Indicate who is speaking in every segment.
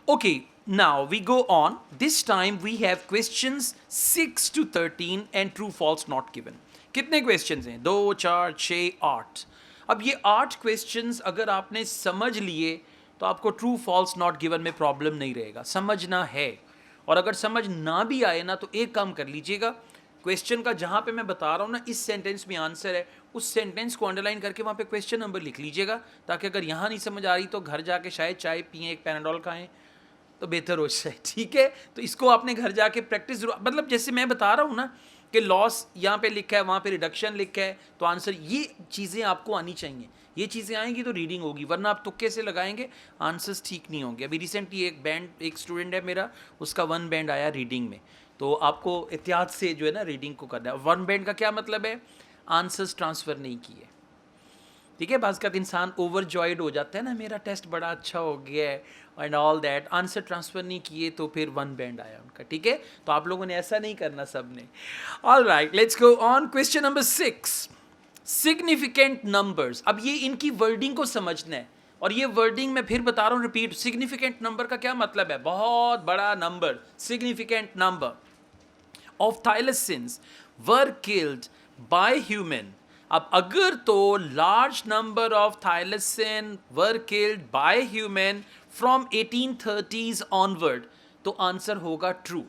Speaker 1: Okay, now we go on. This time we have questions 6 to 13 and true false not given. कितने questions हैं? 2 4 6 8. अब ये 8 questions अगर आपने समझ लिए तो आपको ट्रू फॉल्स नॉट गिवन में प्रॉब्लम नहीं रहेगा, समझना है। और अगर समझ ना भी आए ना तो एक काम कर लीजिएगा, क्वेश्चन का जहाँ पे मैं बता रहा हूँ ना इस सेंटेंस में आंसर है, उस सेंटेंस को अंडरलाइन करके वहाँ पे क्वेश्चन नंबर लिख लीजिएगा, ताकि अगर यहाँ नहीं समझ आ रही तो घर जाके शायद चाय पिए, एक पैनाडोल खाएं तो बेहतर हो जाए। ठीक है, तो इसको आपने घर जाके प्रैक्टिस जरूर, मतलब जैसे मैं बता रहा हूँ ना कि लॉस यहाँ पे लिखा है, वहाँ पे रिडक्शन लिखा है, तो आंसर ये चीज़ें आपको आनी चाहिए। ये चीज़ें आएंगी तो रीडिंग होगी, वरना आप तुक्के से लगाएंगे आंसर्स ठीक नहीं होंगे। अभी रिसेंटली एक स्टूडेंट है मेरा, उसका 1 बैंड आया रीडिंग में, तो आपको एहतियात से जो है ना रीडिंग को करना है। 1 बैंड का क्या मतलब है? आंसर्स ट्रांसफ़र नहीं किए। ठीक है, बाज़ का इंसान ओवर जॉयड हो जाता है ना, मेरा टेस्ट बड़ा अच्छा हो गया है and all that, answer transfer नहीं किए तो फिर 1 बैंड आया उनका। ठीक है, तो आप लोगों ने ऐसा नहीं करना सब ने। All right, let's go on. Question number 6, significant numbers. अब ये इनकी वर्डिंग को समझना है, और ये वर्डिंग मैं फिर बता रहा हूँ, रिपीट। सिग्निफिकेंट नंबर का क्या मतलब है? बहुत बड़ा number. Significant number of thylacines were killed by human. अब अगर तो large number of thylacine were killed by human from 1830s onward, तो आंसर होगा ट्रू।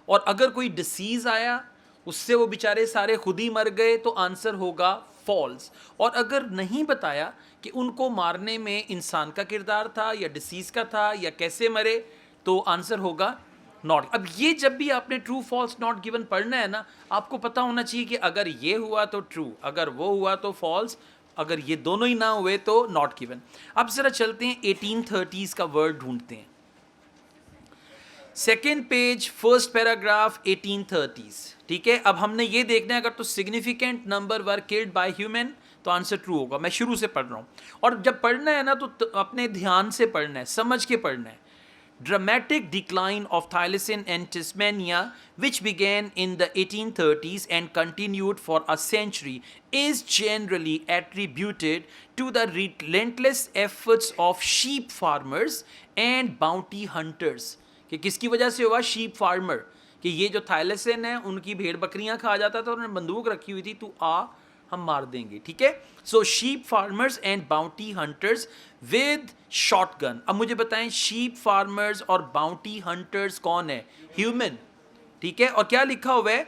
Speaker 1: और अगर कोई डिसीज आया उससे वो बेचारे सारे खुद ही मर गए, तो आंसर होगा फॉल्स। और अगर नहीं बताया कि उनको मारने में इंसान का किरदार था या डिसीज का था या कैसे मरे, तो आंसर होगा नॉट। अब ये जब भी आपने ट्रू फॉल्स नॉट गिवन पढ़ना है ना, आपको पता होना चाहिए कि अगर ये हुआ तो ट्रू, अगर वो हुआ तो फॉल्स, अगर ये दोनों ही ना हुए तो नॉट गिवन। अब जरा चलते हैं 1830s का वर्ड ढूंढते हैं। Second page, first paragraph, 1830s। ठीक है, अब हमने ये देखना है, अगर तो significant number were killed by human तो आंसर ट्रू होगा। मैं शुरू से पढ़ रहा हूँ, और जब पढ़ना है ना तो अपने ध्यान से पढ़ना है, समझ के पढ़ना है। Dramatic decline of thylacine and Tasmania, which began in the 1830s and continued for a century, is generally attributed to the relentless efforts of sheep farmers and bounty hunters. कि किसकी वजह से हुआ? Sheep farmer. कि ये जो थाइलेसिन है उनकी भेड़ बकरियां खा जाता था, उन्होंने बंदूक रखी हुई थी, तू आ हम मार देंगे। ठीक है, so sheep farmers and bounty hunters with shotgun. अब मुझे बताएं, शीप फार्मर्स और बाउंटी हंटर्स कौन है? ह्यूमन। ठीक है, और क्या लिखा हुआ है?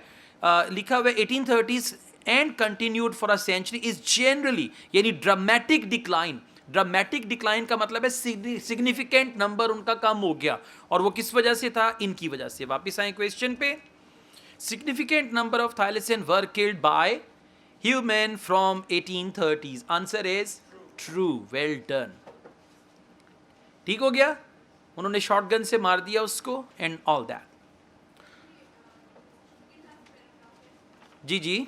Speaker 1: लिखा हुआ है 1830s and continued for a century is generally, यानी ड्रामेटिक डिक्लाइन। ड्रामेटिक डिक्लाइन का मतलब है सिग्निफिकेंट नंबर उनका कम हो गया, और वो किस वजह से था? इनकी वजह से। वापिस आए क्वेश्चन पे। Significant number of thylacine were killed by human from 1830s. Answer is true. Well done. ठीक हो गया, उन्होंने शॉटगन से मार दिया उसको एंड ऑल दैट। जी जी,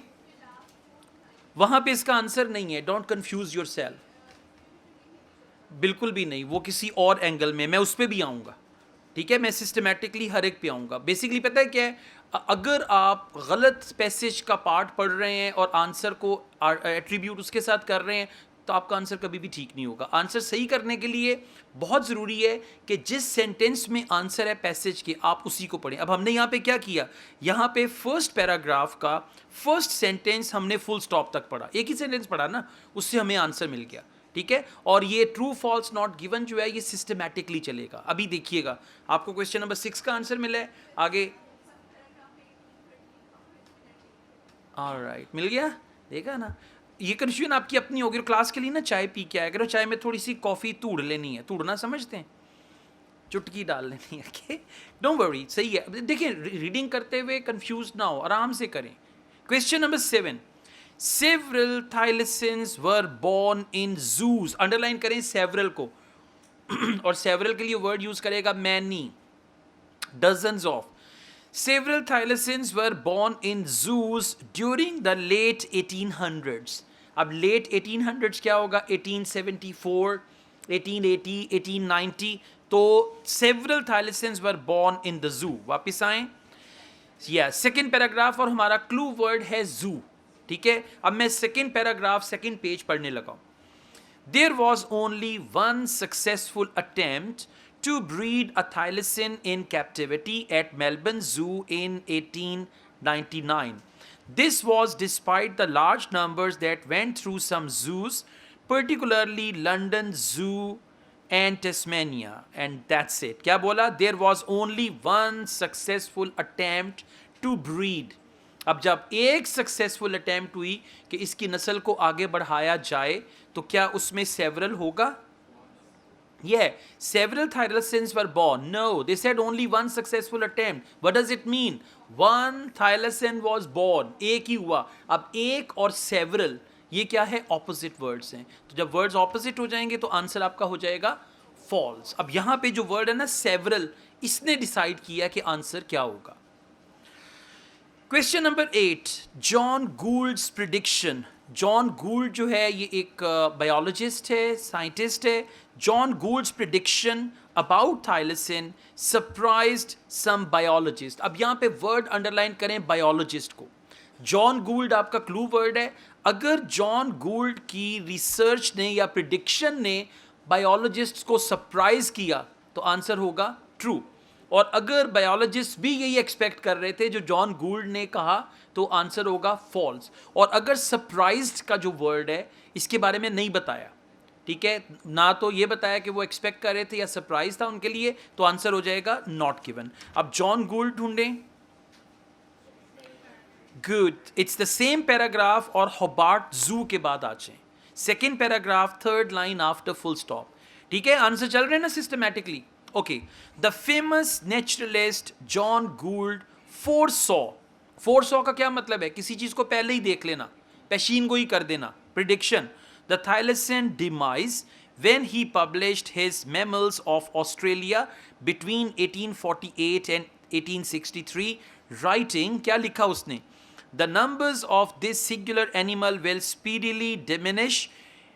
Speaker 1: वहां पे इसका आंसर नहीं है, डोंट कंफ्यूज योर सेल्फ। बिल्कुल भी नहीं, वो किसी और एंगल में, मैं उस पर भी आऊंगा। ठीक है, मैं सिस्टमेटिकली हर एक पे आऊँगा। बेसिकली पता है क्या है, अगर आप गलत पैसेज का पार्ट पढ़ रहे हैं और आंसर को एट्रीब्यूट उसके साथ कर रहे हैं, तो आपका आंसर कभी भी ठीक नहीं होगा। आंसर सही करने के लिए बहुत ज़रूरी है कि जिस सेंटेंस में आंसर है पैसेज के, आप उसी को पढ़ें। अब हमने यहाँ पे क्या किया, यहाँ पे फर्स्ट पैराग्राफ का फर्स्ट सेंटेंस हमने फुल स्टॉप तक पढ़ा, एक ही सेंटेंस पढ़ा ना, उससे हमें आंसर मिल गया। ठीक है, और ये ट्रू फॉल्स नॉट गिवन जो है ये सिस्टमैटिकली चलेगा। अभी देखिएगा, आपको क्वेश्चन नंबर 6 का आंसर मिला है, आगे ऑलराइट मिल गया। देखा ना, ये कंफ्यूजन आपकी अपनी होगी। और क्लास के लिए ना चाय पी के आया करो, चाय में थोड़ी सी कॉफ़ी तूड़ लेनी है, तूड़ना समझते हैं, चुटकी डाल लेनी है। ओके, डोंट वरी, सही है। देखिए, रीडिंग करते हुए कंफ्यूज ना हो, आराम से करें। Question number 7, several thylacines were born in zoos। Underline करें several को, और several के लिए वर्ड यूज करेगा many, dozens of। Several thylacines were born in zoos during the late 1800s। अब late 1800s क्या होगा? 1874, 1880, 1890। तो several thylacines were born in the zoo। वापिस आएं, सेकेंड पैराग्राफ, और हमारा क्लू वर्ड है zoo। ठीक है, अब मैं सेकेंड पैराग्राफ सेकेंड पेज पढ़ने लगा हूं। There was only one successful attempt to breed a thylacine in captivity at Melbourne Zoo in 1899. This was despite the large numbers that went through some zoos, particularly London Zoo and Tasmania. And that's it. क्या बोला? There was only one successful attempt to breed. अब जब एक successful attempt हुई कि इसकी नस्ल को आगे बढ़ाया जाए, तो क्या उसमें सेवरल होगा? Yeah, several thylacines were born. No, they said only one successful attempt. What does it mean? One thylacine was born. एक ही हुआ. अब एक और several ये क्या है? Opposite words हैं. तो जब words opposite हो जाएंगे तो आंसर आपका हो जाएगा false. अब यहाँ पे जो word है ना several, इसने डिसाइड किया कि आंसर क्या होगा. Question number 8, John Gould's prediction. John Gould जो है ये एक बायोलॉजिस्ट है, साइंटिस्ट है. John Gould's prediction about thylacine surprised some biologist. अब यहाँ पे वर्ड अंडरलाइन करें बायोलॉजिस्ट को. जॉन गूल्ड आपका क्लू वर्ड है. अगर जॉन गूल्ड की रिसर्च ने या प्रिडिक्शन ने बायोलॉजिस्ट को सरप्राइज किया तो आंसर होगा ट्रू. और अगर बायोलॉजिस्ट भी यही एक्सपेक्ट कर रहे थे जो जॉन गूल्ड ने कहा तो आंसर होगा फॉल्स. और अगर सरप्राइज्ड का जो वर्ड है इसके बारे में नहीं बताया, ठीक है, ना तो ये बताया कि वो एक्सपेक्ट कर रहे थे या सरप्राइज था उनके लिए, तो आंसर हो जाएगा नॉट गिवन. अब जॉन गूल्ड ढूंढें. Good, it's the same paragraph और होबार्ट जू के बाद आ जाए. Second paragraph, third line after full stop. ठीक है, आंसर चल रहे हैं ना systematically. Okay, the famous naturalist John Gould foresaw का क्या मतलब है? किसी चीज को पहले ही देख लेना, पेशीन को ही कर देना. Prediction, the thylacine demise when he published his Mammals of Australia between 1848 and 1863, writing, क्या लिखा उसने? The numbers of this singular animal will speedily diminish.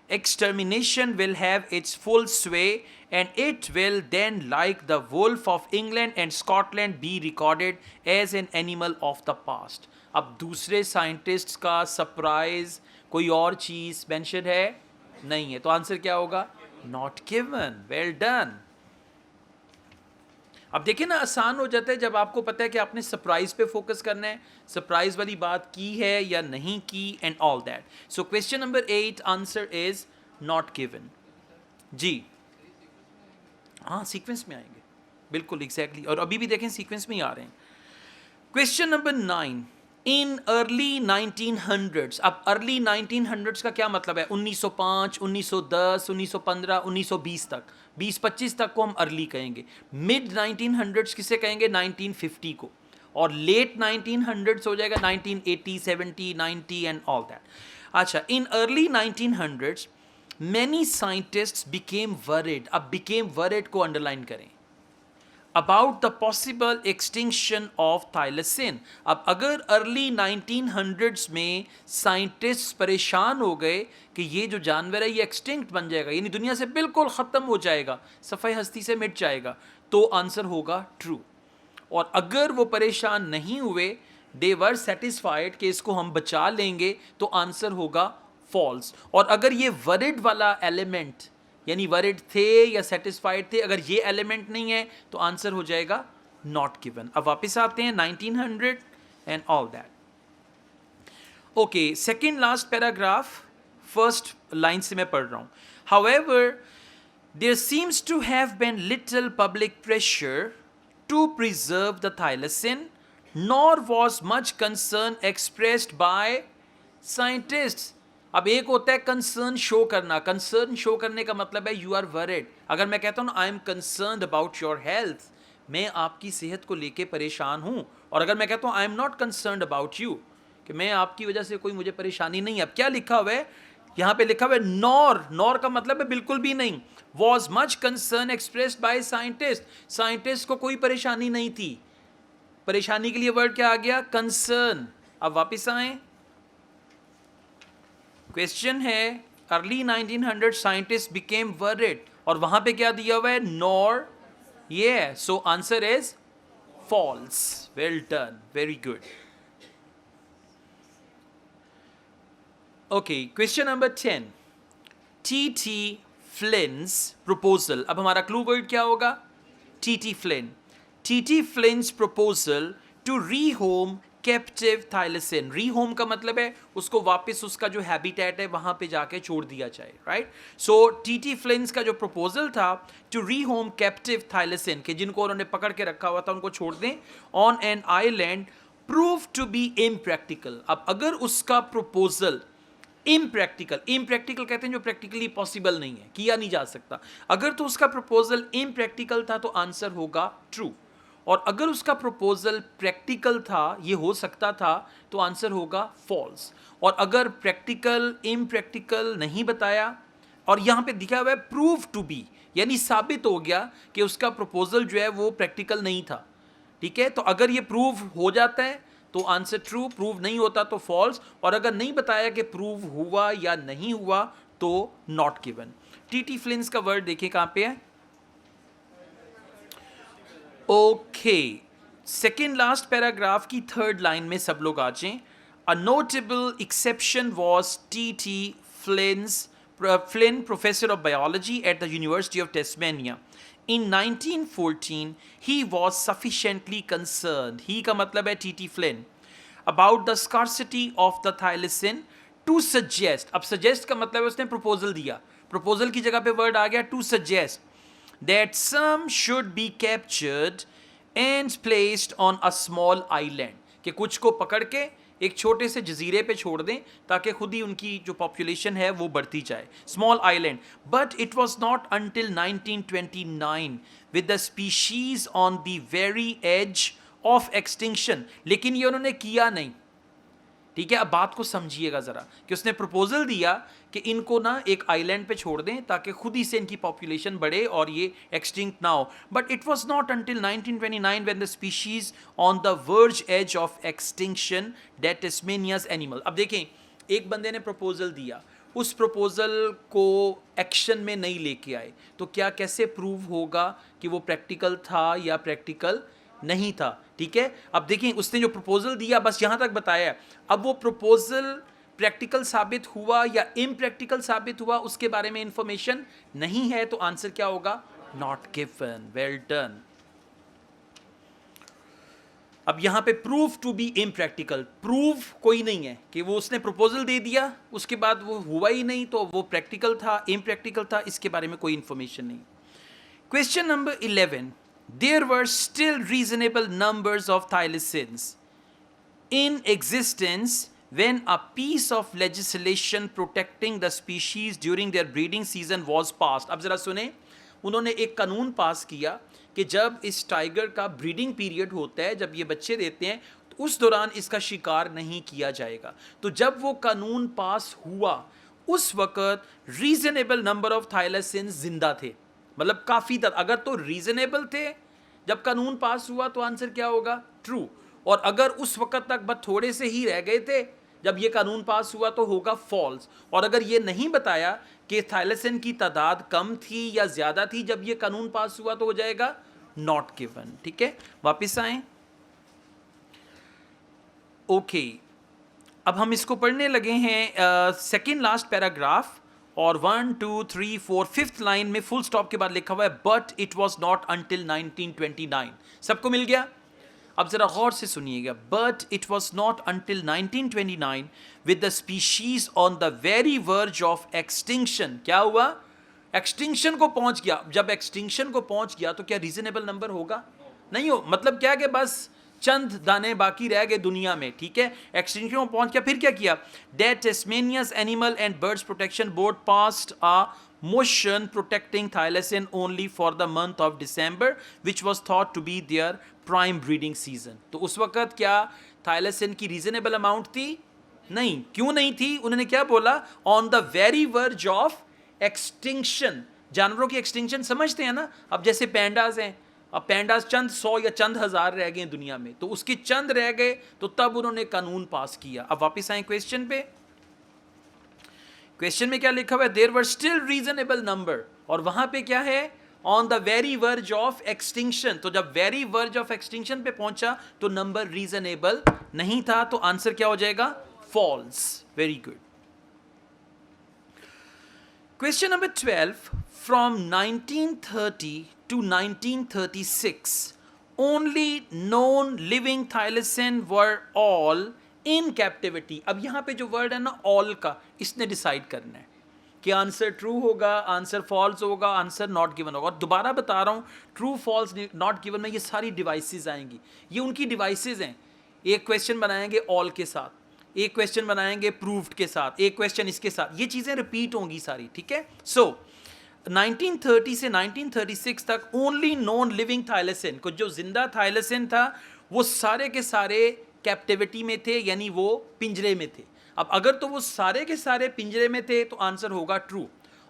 Speaker 1: Extermination will have its full sway, and it will then, like the wolf of England and Scotland, be recorded as an animal of the past. अब दूसरे scientists का surprise कोई और चीज mention है नहीं है, तो आंसर क्या होगा? Not given. Well done. अब देखिए ना, आसान हो जाता है जब आपको पता है कि आपने सरप्राइज पे फोकस करना है, सरप्राइज वाली बात की है या नहीं की, and all that. So question number 8 answer is not given. जी हाँ, सीक्वेंस में आएंगे, बिल्कुल एग्जैक्टली. और अभी भी देखें सीक्वेंस में ही आ रहे हैं. क्वेश्चन नंबर 9, इन अर्ली 1900s. अब अर्ली 1900s का क्या मतलब है? 1905, 1910, 1915, 1920 तक, 20-25 तक को हम अर्ली कहेंगे. मिड 1900s किसे कहेंगे? 1950 को. और लेट 1900s हो जाएगा 1980, 70, 90 एंड ऑल दैट. अच्छा, in early 1900s many scientists became worried. अब became worried को अंडरलाइन करें. About the possible extinction of thylacine. अब अगर अर्ली 1900s में साइंटिस्ट परेशान हो गए कि ये जो जानवर है ये एक्सटिंक्ट बन जाएगा, यानी दुनिया से बिल्कुल ख़त्म हो जाएगा, सफ़े हस्ती से मिट जाएगा, तो आंसर होगा ट्रू. और अगर वो परेशान नहीं हुए, दे वर सेटिस्फाइड कि इसको हम बचा लेंगे, तो आंसर होगा फॉल्स. और अगर ये वरिड वाला एलिमेंट, यानी वरिड थे या सेटिस्फाइड थे, अगर ये एलिमेंट नहीं है तो आंसर हो जाएगा नॉट गिवन. अब वापस आते हैं 1900 and all that. Okay, second last paragraph, first line से मैं पढ़ रहा हूं. However there seems to have been little public pressure to preserve the thylacine, nor was much concern expressed by scientists. अब एक होता है कंसर्न शो करना. कंसर्न शो करने का मतलब है यू आर वरिड. अगर मैं कहता हूँ ना I am concerned about your health, मैं आपकी सेहत को लेके परेशान हूँ. और अगर मैं कहता हूँ I am not concerned about you, कि मैं आपकी वजह से कोई मुझे परेशानी नहीं है. अब क्या लिखा हुआ है यहाँ पे? लिखा हुआ है नॉर. नॉर का मतलब है बिल्कुल भी नहीं. Was much concern expressed by scientist. Scientist को कोई परेशानी नहीं थी. परेशानी के लिए वर्ड क्या आ गया? कंसर्न. अब वापिस आए, क्वेश्चन है अर्ली 1900 साइंटिस्ट बिकेम वरिड, और वहां पे क्या दिया हुआ है? नॉर. ये so answer is false. Well done, very good. Okay, question number 10, T.T. Flynn's proposal. अब हमारा क्लू वर्ड क्या होगा? T.T. Flynn. T.T. Flynn's proposal to rehome captive thylacine. Rehome का मतलब है उसको वापस उसका जो हैबिटेट है वहां पे जाके छोड़ दिया जाए, राइट? सो टीटी फ्लिंस का जो प्रपोजल था टू रीहोम कैप्टिव थाइलेसिन, कि जिनको उन्होंने पकड़ के रखा हुआ था उनको छोड़ दें on an island, prove to be impractical. अब अगर उसका प्रपोजल इम्प्रैक्टिकल कहते हैं जो प्रैक्टिकली पॉसिबल नहीं है, किया नहीं जा सकता, अगर तो उसका प्रपोजल इम्प्रैक्टिकल था तो आंसर होगा ट्रू. और अगर उसका प्रपोजल प्रैक्टिकल था, ये हो सकता था, तो आंसर होगा फॉल्स. और अगर प्रैक्टिकल इम्प्रैक्टिकल नहीं बताया और यहाँ पे दिखा हुआ है प्रूव टू बी, यानी साबित हो गया कि उसका प्रपोजल जो है वो प्रैक्टिकल नहीं था, ठीक है? तो अगर ये प्रूव हो जाता है तो आंसर ट्रू, प्रूव नहीं होता तो फॉल्स, और अगर नहीं बताया कि प्रूव हुआ या नहीं हुआ तो नॉट गिवन. टीटी फ्लिंस का वर्ड देखिए कहाँ पे है. ओके, सेकेंड लास्ट पैराग्राफ की थर्ड लाइन में सब लोग आ जाएं. अ notable exception was T Flynn, professor of biology at the University of Tasmania. In 1914, he was sufficiently concerned. He का मतलब है T.T. Flynn about the scarcity of the thylasin to suggest. अब suggest का मतलब है उसने proposal दिया, proposal की जगह पे word आ गया to suggest that some should be captured and placed on a small island, कि कुछ को पकड़ के एक छोटे से जजीरे पे छोड़ दें ताकि खुद ही उनकी जो पॉपुलेशन है वो बढ़ती जाए. Small island. But it was not until 1929 with the species on the very edge of extinction. लेकिन ये उन्होंने किया नहीं, ठीक है? अब बात को समझिएगा जरा, कि उसने प्रपोजल दिया कि इनको ना एक आइलैंड पे छोड़ दें ताकि खुद ही से इनकी पॉपुलेशन बढ़े और ये एक्सटिंक्ट ना हो. But it was not until 1929 when the species on the verge edge of extinction that Tasmania's animal. अब देखें, एक बंदे ने प्रपोजल दिया, उस प्रपोजल को एक्शन में नहीं लेके आए, तो क्या कैसे प्रूव होगा कि वो प्रैक्टिकल था या प्रैक्टिकल नहीं था? ठीक है, अब देखिए उसने जो प्रपोजल दिया बस यहां तक बताया. अब वो प्रपोजल प्रैक्टिकल साबित हुआ या इम्प्रैक्टिकल साबित हुआ उसके बारे में इंफॉर्मेशन नहीं है, तो आंसर क्या होगा? Not given. Well done. अब यहां पे prove to be impractical, prove कोई नहीं है कि वो उसने प्रपोजल दे दिया उसके बाद वो हुआ ही नहीं, तो वो प्रैक्टिकल था इम्प्रैक्टिकल था, इसके बारे में कोई इंफॉर्मेशन नहीं. Question number 11. There were still reasonable numbers of thylacines in existence when a piece of legislation protecting the species during their breeding season was passed. अब जरा सुने, उन्होंने एक कानून पास किया कि जब इस टाइगर का ब्रीडिंग पीरियड होता है, जब ये बच्चे देते हैं, तो उस दौरान इसका शिकार नहीं किया जाएगा. तो जब वो कानून पास हुआ उस वक्त रीजनेबल नंबर ऑफ थाइलेसिन्स जिंदा थे, मतलब काफी तक. अगर तो रीजनेबल थे जब कानून पास हुआ तो आंसर क्या होगा? ट्रू. और अगर उस वक्त तक बस थोड़े से ही रह गए थे जब ये कानून पास हुआ तो होगा फॉल्स. और अगर ये नहीं बताया कि थाइलेसिन की तादाद कम थी या ज्यादा थी जब ये कानून पास हुआ तो हो जाएगा नॉट गिवन. ठीक है, वापिस आए. ओके, अब हम इसको पढ़ने लगे हैं. सेकेंड लास्ट पैराग्राफ और 1 2 3 4 5th लाइन में फुल स्टॉप के बाद लिखा हुआ है but it was not until 1929. सबको मिल गया? अब जरा गौर से सुनिएगा. But it was not until 1929 with the species on the very verge of extinction. क्या हुआ? एक्सटिंक्शन को पहुंच गया. जब एक्सटिंक्शन को पहुंच गया तो क्या रीजनेबल नंबर होगा? नहीं हो. मतलब क्या कि बस चंद दाने बाकी रह गए दुनिया में. ठीक है, एक्सटिंक्शन में पहुंच गया. फिर क्या किया? That Tasmania's animal and birds protection board passed a motion protecting thylacine only for the month of December which was thought to be their prime breeding season. तो उस वक्त क्या थाइलेसिन की रीजनेबल अमाउंट थी? नहीं. क्यों नहीं थी? उन्होंने क्या बोला? On the very verge of extinction. जानवरों की एक्सटिंक्शन समझते हैं ना. अब जैसे पैंडाज हैं, अब पैंडास चंद 100 या चंद हजार रह गए दुनिया में, तो उसके चंद रह गए तो तब उन्होंने कानून पास किया. अब वापस आए क्वेश्चन पे. क्वेश्चन में क्या लिखा हुआ है? There were still reasonable number, और वहां पे क्या है? On the very verge of extinction. तो जब वेरी वर्ज ऑफ एक्सटिंक्शन पे पहुंचा तो नंबर रीजनेबल नहीं था, तो आंसर क्या हो जाएगा? False. Very good. Question number 12. From 1930 to 1936, only known living thylacine were all in captivity. अब यहाँ पे जो वर्ड है ना all का, इसने डिसाइड करना है कि आंसर ट्रू होगा, आंसर फॉल्स होगा, आंसर नॉट गिवन होगा. और दोबारा बता रहा हूँ, ट्रू फॉल्स नॉट गिवन में ये सारी डिवाइसेस आएंगी. ये उनकी डिवाइसेस हैं. एक क्वेश्चन बनाएंगे ऑल के साथ, एक क्वेश्चन बनाएंगे प्रूव्ड के साथ, एक क्वेश्चन इसके साथ. ये चीज़ें रिपीट होंगी सारी. ठीक है. सो 1930 से 1936 तक ओनली नॉन लिविंग थाइलेसिन, कुछ जो जिंदा थाइलेसिन था वो सारे के सारे कैप्टिविटी में थे, यानी वो पिंजरे में थे. अब अगर तो वो सारे के सारे पिंजरे में थे तो आंसर होगा ट्रू,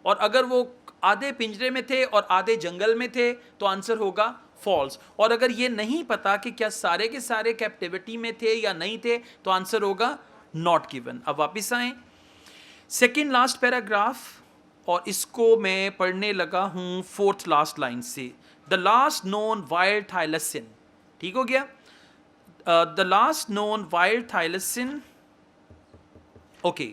Speaker 1: और अगर वो आधे पिंजरे में थे और आधे जंगल में थे तो आंसर होगा फॉल्स. और अगर ये नहीं पता कि क्या सारे के सारे कैप्टिविटी में थे या नहीं थे तो आंसर होगा नॉट गिवन. अब वापिस आए सेकेंड लास्ट पैराग्राफ, और इसको मैं पढ़ने लगा हूं फोर्थ लास्ट लाइन से. The last known wild thylacine. ठीक हो गया. The last known wild thylacine. Okay,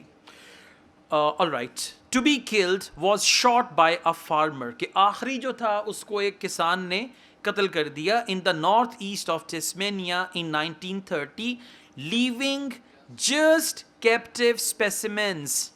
Speaker 1: all right. To be killed was shot by a farmer, कि आखिरी जो था उसको एक किसान ने कत्ल कर दिया in the north east of Tasmania in 1930, leaving just captive specimens.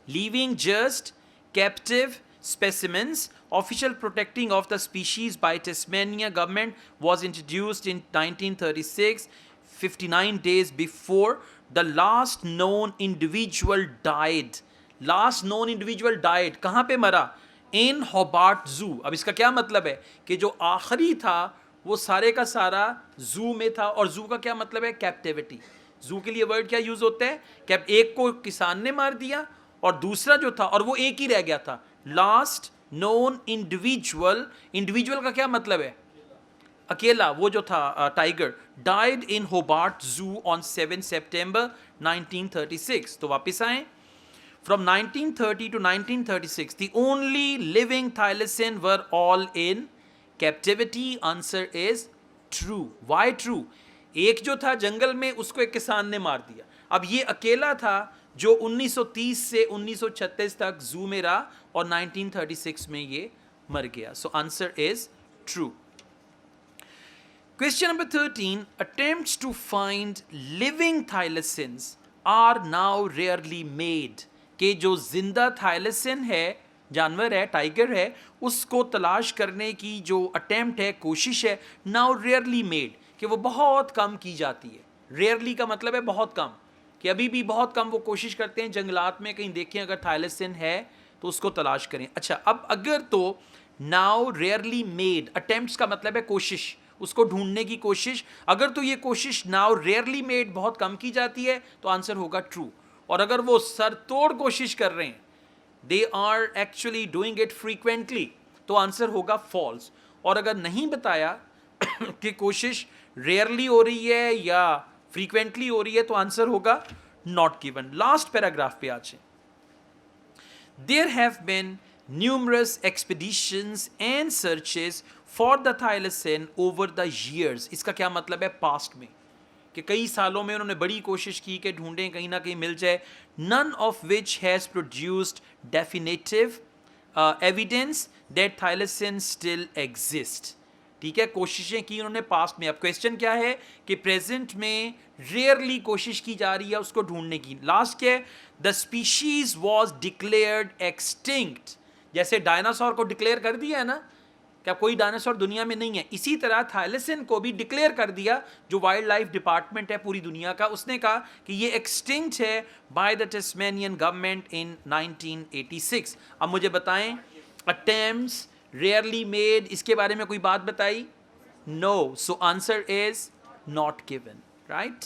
Speaker 1: Leaving just captive specimens. Official protecting of the species by Tasmania government was introduced in 1936, 59 days before the last known individual died. Last known individual died. कहाँ पे मरा? In Hobart Zoo. अब इसका क्या मतलब है कि जो आखिरी था वो सारे का सारा जू में था, और जू का क्या मतलब है? कैप्टिविटी. जू के लिए वर्ड क्या यूज होता है? एक को किसान ने मार दिया और दूसरा जो था, और वो एक ही रह गया था. Last known individual. इंडिविजुअल का क्या मतलब है? अकेला. वो जो था tiger, died in Hobart zoo on 7 सितंबर 1936. तो वापस आए. From 1930 to 1936 the only living thylacine were all in captivity. Answer is true. Why true? एक जो था जंगल में, उसको एक किसान ने मार दिया. अब ये अकेला था जो 1930 से 1936 तक जू में रहा और 1936 में ये मर गया. So answer is true. Question number 13. Attempts to find living thylacines are now rarely made. कि जो जिंदा थाइलेसिन है, जानवर है, टाइगर है, उसको तलाश करने की जो अटेम्प्ट है, कोशिश है, नाउ रेयरली मेड, कि वो बहुत कम की जाती है. रेयरली का मतलब है बहुत कम, कि अभी भी बहुत कम वो कोशिश करते हैं जंगलात में कहीं देखें अगर थाइलेसिन है तो उसको तलाश करें. अच्छा, अब अगर तो नाउ रेयरली मेड, अटेम्प्ट्स का मतलब है कोशिश, उसको ढूंढने की कोशिश. अगर तो ये कोशिश नाउ रेयरली मेड बहुत कम की जाती है तो आंसर होगा ट्रू. और अगर वो सरतोड़ कोशिश कर रहे हैं, they are actually doing it frequently, तो आंसर होगा फॉल्स. और अगर नहीं बताया कि कोशिश रेयरली हो रही है या फ्रीक्वेंटली हो रही है तो आंसर होगा नॉट गिवन. लास्ट पैराग्राफ पे आज. There have been numerous expeditions and searches for the thylacine over the years. इसका क्या मतलब है? पास्ट में, कि कई सालों में उन्होंने बड़ी कोशिश की कि ढूंढें, कहीं ना कहीं मिल जाए. None of which has produced definitive evidence that thylacine still exist. ठीक है, कोशिशें की उन्होंने पास्ट में. अब क्वेश्चन क्या है कि प्रेजेंट में रेयरली कोशिश की जा रही है उसको ढूंढने की. लास्ट क्या है? The species was declared extinct. जैसे डायनासोर को डिक्लेयर कर दिया है ना, क्या कोई डायनासोर दुनिया में नहीं है, इसी तरह थाइलेसिन को भी डिक्लेयर कर दिया जो वाइल्ड लाइफ डिपार्टमेंट है पूरी दुनिया का. उसने कहा कि ये एक्सटिंक्ट है by the Tasmanian government in 1986. अब मुझे बताएं, अटेम्प्ट्स रेयरली मेड, इसके बारे में कोई बात बताई? No. So answer is not given. Right.